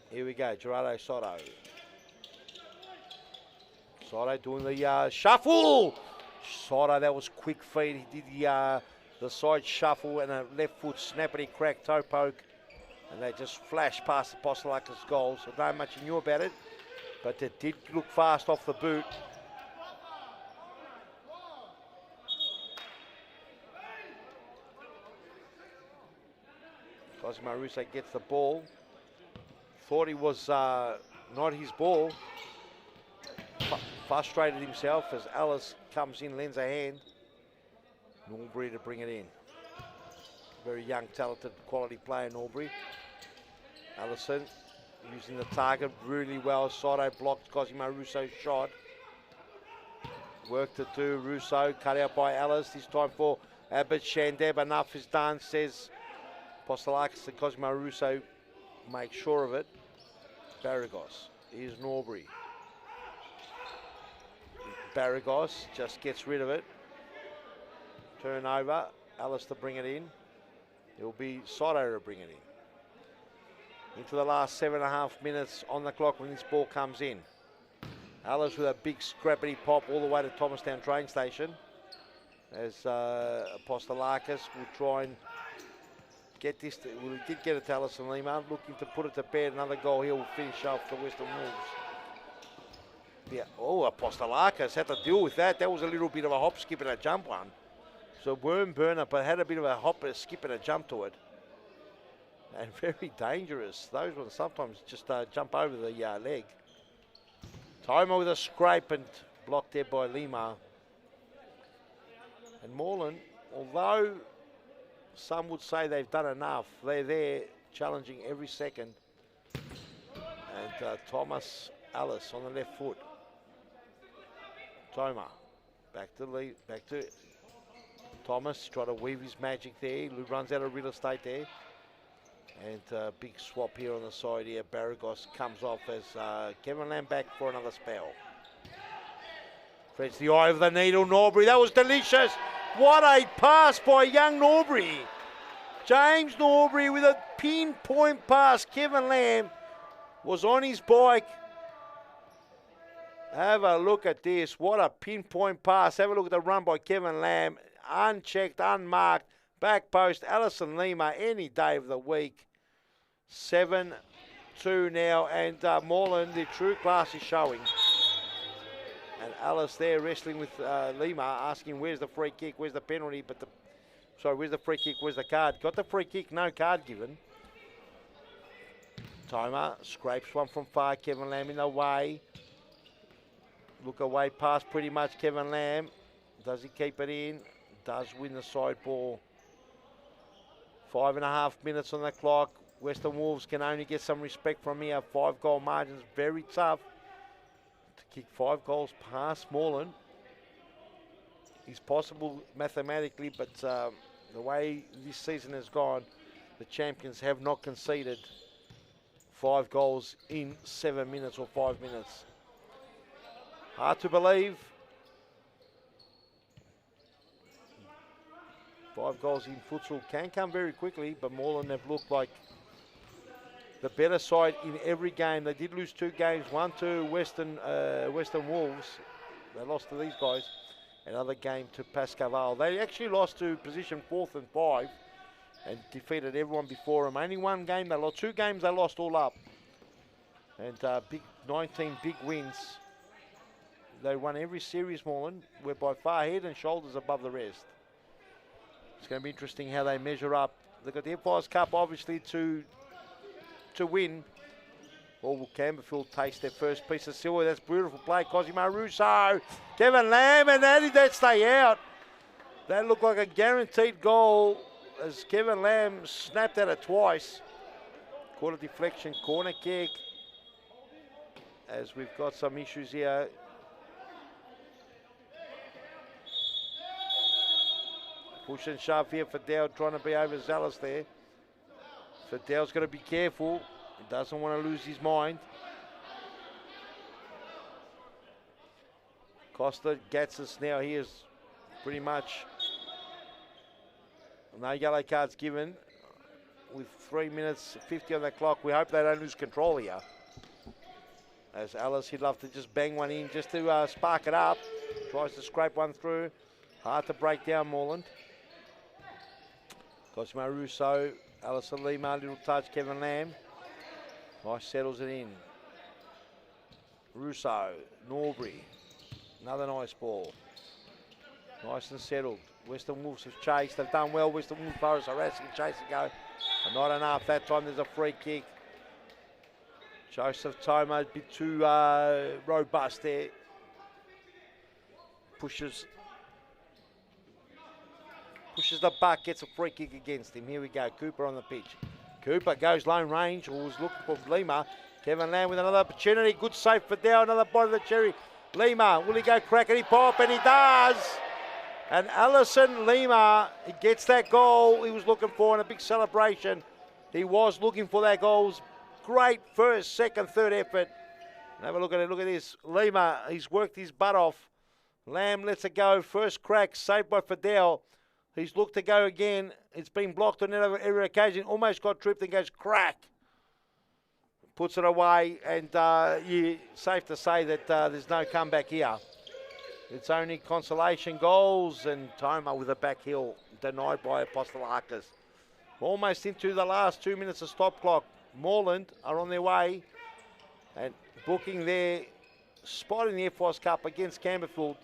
S1: Here we go, Gerardo Soto. Soto doing the shuffle. Soto, that was quick feet. He did the side shuffle and a left foot snappity crack toe poke. And they just flashed past the Postolakis goal. So not much you knew about it. But it did look fast off the boot. Cosimo Russo gets the ball. Thought he was not his ball. Frustrated himself as Alice comes in, lends a hand. Norbury to bring it in. Very young, talented, quality player, Norbury. Allison using the target really well. Sato blocked Cosimo Russo's shot. Work to do. Russo cut out by Alice. This time for Abbott Shandeb. Enough is done, says Apostolakis, and Cosimo Russo make sure of it. Barragos. Here's Norbury. Barragos just gets rid of it. Turnover. Alice to bring it in. It'll be Sato to bring it in. Into the last 7.5 minutes on the clock when this ball comes in. Alice with a big scrappity pop all the way to Thomastown train station. As Apostolakis will try and get this. We did get it to Alison Lima, looking to put it to bed. Another goal here will finish off the Western Wolves. Yeah. Oh, Apostolakis had to deal with that. That was a little bit of a hop, skip, and a jump one. So worm burner, but had a bit of a hop, a skip, and a jump to it. And very dangerous. Those ones sometimes just jump over the leg. Toma with a scrape and blocked there by Lima. And Moreland, although some would say they've done enough, they're there challenging every second. And Thomas Alice on the left foot. Toma back to Thomas, try to weave his magic there. Lou runs out of real estate there. And big swap here on the side here. Barragos comes off as Kevin Lamb back for another spell. Threads the eye of the needle, Norbury. That was delicious. What a pass by young Norbury. James Norbury with a pinpoint pass. Kevin Lamb was on his bike. Have a look at this. What a pinpoint pass. Have a look at the run by Kevin Lamb. Unchecked, unmarked. Back post, Alison Lima, any day of the week. 7-2 now, and Moreland, the true class is showing. And Alice there wrestling with Lima, asking where's the free kick, where's the penalty, where's the free kick, where's the card? Got the free kick, no card given. Toma scrapes one from far, Kevin Lamb in the way. Look away past pretty much Kevin Lamb. Does he keep it in? Does win the side ball. 5.5 minutes on the clock. Western Wolves can only get some respect from here. 5-goal margins, very tough. To kick 5 goals past Moreland is possible mathematically, but the way this season has gone, the champions have not conceded 5 goals in 7 minutes or 5 minutes. Hard to believe. 5 goals in futsal can come very quickly, but Moreland have looked like the better side in every game. They did lose 2 games, one to Western Wolves. They lost to these guys. Another game to Pascaval. They actually lost to position 4th and 5 and defeated everyone before them. Only 1 game they lost. 2 games they lost all up. And 19 big wins. They won every series, Moreland. We're by far head and shoulders above the rest. It's going to be interesting how they measure up. They've got the Empires Cup, obviously, to win. Or will Camberfield taste their first piece of silver? That's beautiful play. Cosimo Russo, Kevin Lamb, and how did that stay out? That looked like a guaranteed goal as Kevin Lamb snapped at it twice. Caught a deflection, corner kick. As we've got some issues here. Push and shove here for Dowd, trying to be overzealous there. Dowd's got to be careful. He doesn't want to lose his mind. Costa gets us now. He is pretty much no yellow cards given. With 3 minutes 50 on the clock, we hope they don't lose control here. As Alice, he'd love to just bang one in just to spark it up. Tries to scrape one through. Hard to break down Moreland. Cosimo Russo, Alison Lima, little touch, Kevin Lamb. Nice, settles it in. Russo, Norbury, another nice ball. Nice and settled. Western Wolves have chased, they've done well. Western Wolves players harassing, chasing, go. But not enough, that time there's a free kick. Joseph Toma, a bit too robust there. Pushes the buck, gets a free kick against him. Here we go, Cooper on the pitch. Cooper goes lone range, or was looking for Lima. Kevin Lamb with another opportunity. Good save for Dow. Another bite of the cherry. Lima, will he go crackety pop? And he does. And Allison Lima, he gets that goal he was looking for in a big celebration. He was looking for that goal. Great first, second, third effort. And have a look at it. Look at this. Lima, he's worked his butt off. Lamb lets it go. First crack, saved by Fidel. He's looked to go again. It's been blocked on every occasion. Almost got tripped and goes crack. Puts it away, and safe to say that there's no comeback here. It's only consolation goals, and Toma with a back heel denied by Apostolakis. Almost into the last 2 minutes of stop clock. Moreland are on their way and booking their spot in the FOS Cup against Campbellfield.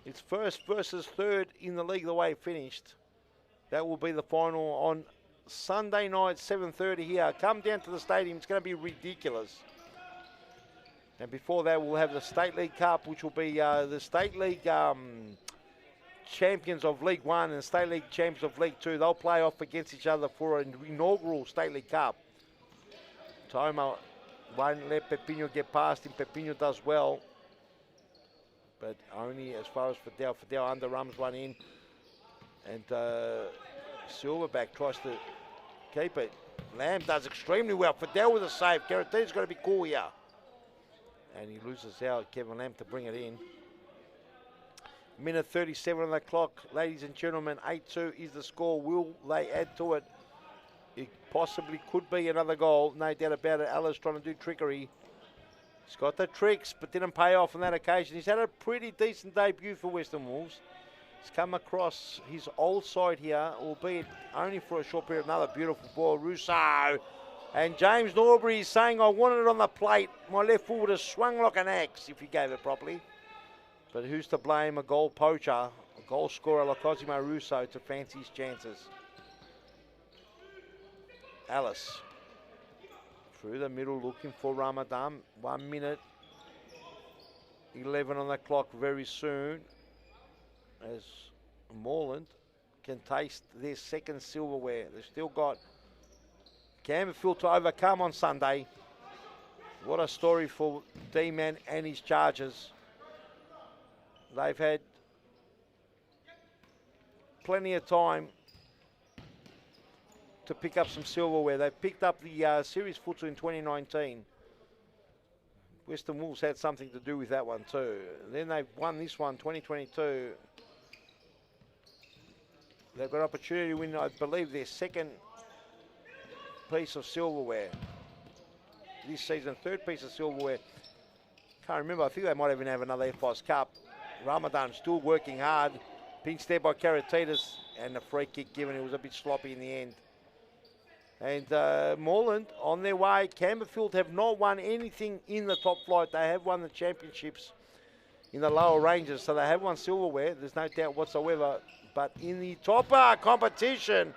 S1: It's first versus third in the league the way it finished. That will be the final on Sunday night, 7:30 here. Come down to the stadium. It's going to be ridiculous. And before that, we'll have the State League Cup, which will be the State League champions of League 1 and State League champions of League 2. They'll play off against each other for an inaugural State League Cup. Toma won't let Pepino get past him. Pepino does well, but only as far as Fidel. Fidel underrums one in, and Silverback tries to keep it. Lamb does extremely well. Fidel with a save. Caratina's got to be cool here. And he loses out, Kevin Lamb, to bring it in. Minute 37 on the clock. Ladies and gentlemen, 8-2 is the score. Will they add to it? It possibly could be another goal. No doubt about it. Alice trying to do trickery. He's got the tricks, but didn't pay off on that occasion. He's had a pretty decent debut for Western Wolves. He's come across his old side here, albeit only for a short period. Another beautiful ball. Russo. And James Norbury is saying, I wanted it on the plate. My left foot would have swung like an axe if he gave it properly. But who's to blame a goal poacher, a goal scorer like Cosimo Russo to fancy his chances? Alice. Through the middle looking for Ramadan. 1 minute. 11 on the clock very soon. As Moreland can taste their second silverware. They've still got Campbellfield to overcome on Sunday. What a story for D-Man and his Chargers. They've had plenty of time to pick up some silverware. They picked up the Series Futsal in 2019. Western Wolves had something to do with that one too. Then they've won this one, 2022. They've got an opportunity to win, I believe, their second piece of silverware this season, third piece of silverware. Can't remember, I think they might even have another FOS Cup. Ramadan still working hard, pinched there by Karatitas, and the free kick given, it was a bit sloppy in the end. And Moreland on their way. Campbellfield have not won anything in the top flight. They have won the championships in the lower ranges, so they have won silverware, there's no doubt whatsoever. But in the top competition,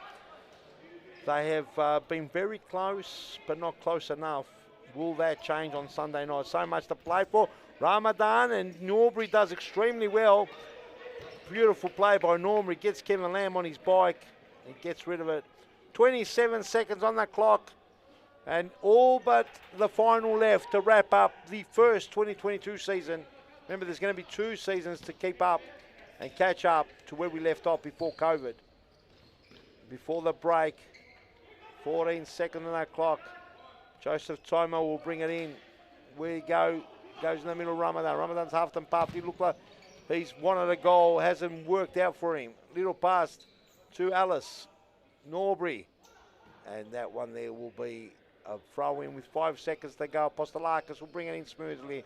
S1: they have been very close, but not close enough. Will that change on Sunday night? So much to play for. Ramadan, and Norbury does extremely well. Beautiful play by Norbury. Gets Kevin Lamb on his bike. He gets rid of it. 27 seconds on the clock. And all but the final left to wrap up the first 2022 season. Remember, there's going to be 2 seasons to keep up and catch up to where we left off before COVID. Before the break, 14 seconds on that clock. Joseph Tomo will bring it in. Where he goes in the middle, Ramadan. Ramadan's half and puffed. He looked like he's wanted a goal. Hasn't worked out for him. Little pass to Alice. Norbury. And that one there will be a throw in with 5 seconds to go. Apostolakis will bring it in smoothly.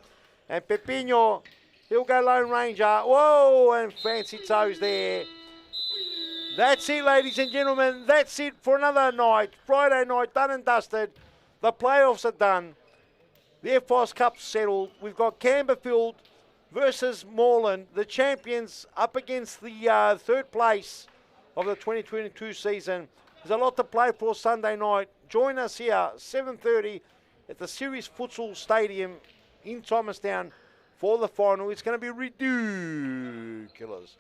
S1: And Pepino, he'll go Lone Ranger. Whoa, and fancy toes there. That's it, ladies and gentlemen. That's it for another night. Friday night, done and dusted. The playoffs are done. The FOS Cup's settled. We've got Campbellfield versus Moreland, the champions, up against the third place of the 2022 season. There's a lot to play for Sunday night. Join us here, 7:30 at the Series Futsal Stadium in Thomastown for the final. It's going to be ridiculous.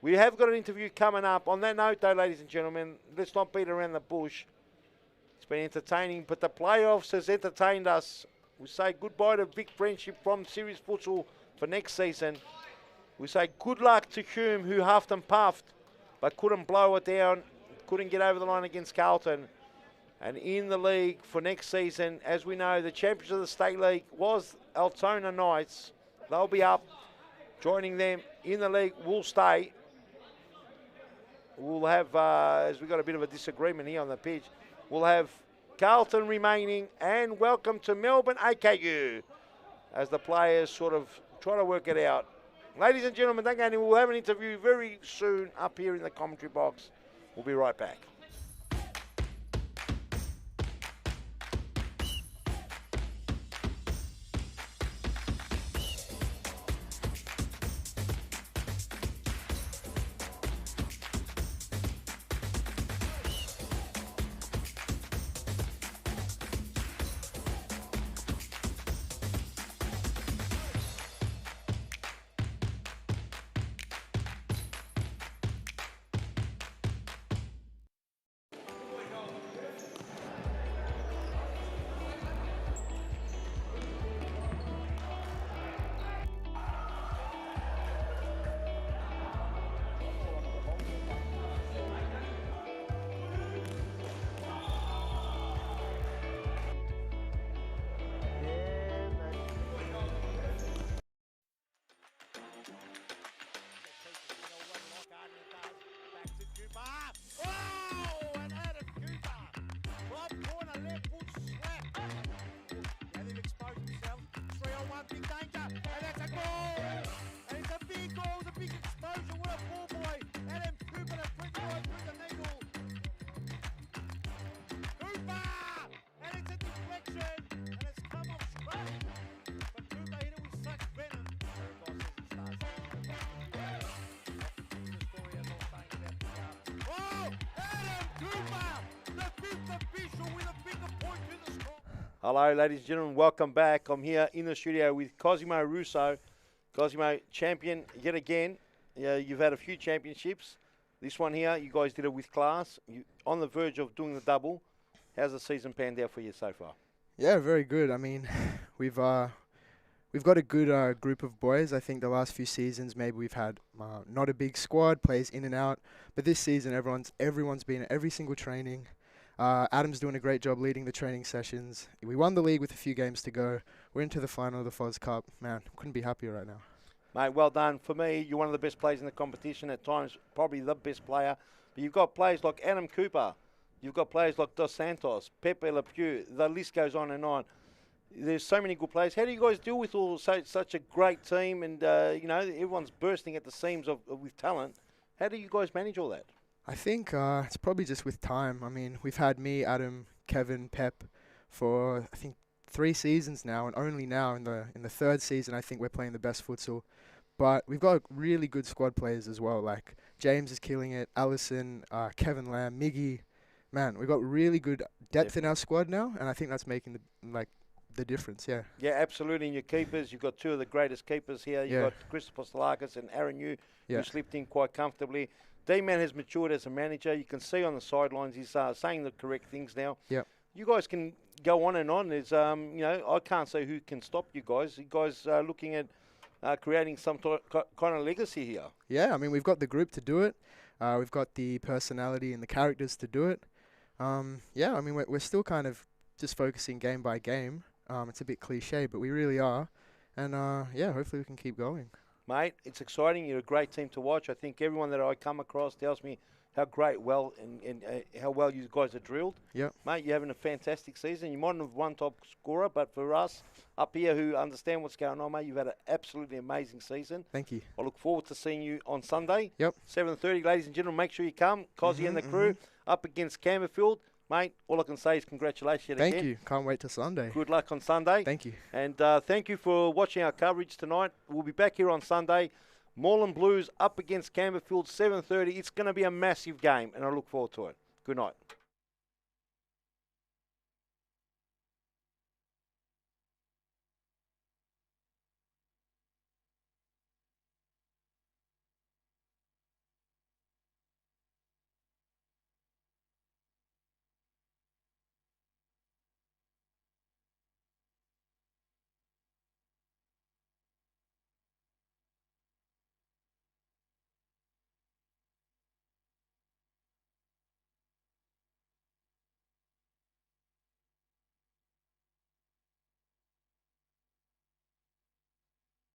S1: We have got an interview coming up. On that note, though, ladies and gentlemen, let's not beat around the bush. It's been entertaining, but the playoffs has entertained us. We say goodbye to Vic Friendship from Series Futsal for next season. We say good luck to Hume, who huffed and puffed, but couldn't blow it down, couldn't get over the line against Carlton. And in the league for next season, as we know, the champions of the State League was Altona Knights. They'll be up. Joining them in the league will stay. We'll have, as we've got a bit of a disagreement here on the pitch, we'll have Carlton remaining, and welcome to Melbourne AKU as the players sort of try to work it out. Ladies and gentlemen, don't go anywhere. We'll have an interview very soon up here in the commentary box. We'll be right back. Hello, ladies and gentlemen. Welcome back. I'm here in the studio with Cosimo Russo. Cosimo, champion yet again. You've had a few championships. This one here, you guys did it with class. You're on the verge of doing the double. How's the season panned out for you so far?
S2: Yeah, very good. I mean, we've got a good group of boys. I think the last few seasons maybe we've had not a big squad, players in and out. But this season everyone's been at every single training. Adam's doing a great job leading the training sessions. We won the league with a few games to go. We're into the final of the FOS Cup. Man, couldn't be happier right now.
S1: Mate, well done. For me, you're one of the best players in the competition, at times probably the best player. But you've got players like Adam Cooper. You've got players like Dos Santos, Pepe Le Pew. The list goes on and on. There's so many good players. How do you guys deal with such a great team? And, everyone's bursting at the seams with talent. How do you guys manage all that?
S2: I think it's probably just with time. I mean, we've had me, Adam, Kevin, Pep for I think 3 seasons now, and only now in the 3rd season I think we're playing the best futsal. But we've got really good squad players as well. Like James is killing it, Allison, Kevin Lamb, Miggy. Man, we've got really good depth in our squad now, and I think that's making the difference. Yeah.
S1: Yeah, absolutely. And your keepers, you've got 2 of the greatest keepers here. You've got Christopher Stalakis and Aaron Yu, who slipped in quite comfortably. D-Man has matured as a manager. You can see on the sidelines he's saying the correct things now.
S2: Yeah.
S1: You guys can go on and on. There's, I can't say who can stop you guys. You guys are looking at creating some kind of legacy here.
S2: Yeah, I mean, we've got the group to do it. We've got the personality and the characters to do it. Yeah, I mean, we're still kind of just focusing game by game. It's a bit cliche, but we really are. And, yeah, hopefully we can keep going.
S1: Mate, it's exciting. You're a great team to watch. I think everyone that I come across tells me how great, and how well you guys are drilled.
S2: Yeah.
S1: Mate, you're having a fantastic season. You mightn't have won top scorer, but for us up here who understand what's going on, mate, you've had an absolutely amazing season.
S2: Thank you.
S1: I look forward to seeing you on Sunday.
S2: Yep.
S1: 7:30, ladies and gentlemen. Make sure you come. Cozzy and the crew up against Campbellfield. Mate, all I can say is congratulations again.
S2: Thank you. Can't wait till Sunday.
S1: Good luck on Sunday.
S2: Thank you.
S1: And thank you for watching our coverage tonight. We'll be back here on Sunday. Moreland Blues up against Campbellfield, 7:30. It's going to be a massive game, and I look forward to it. Good night.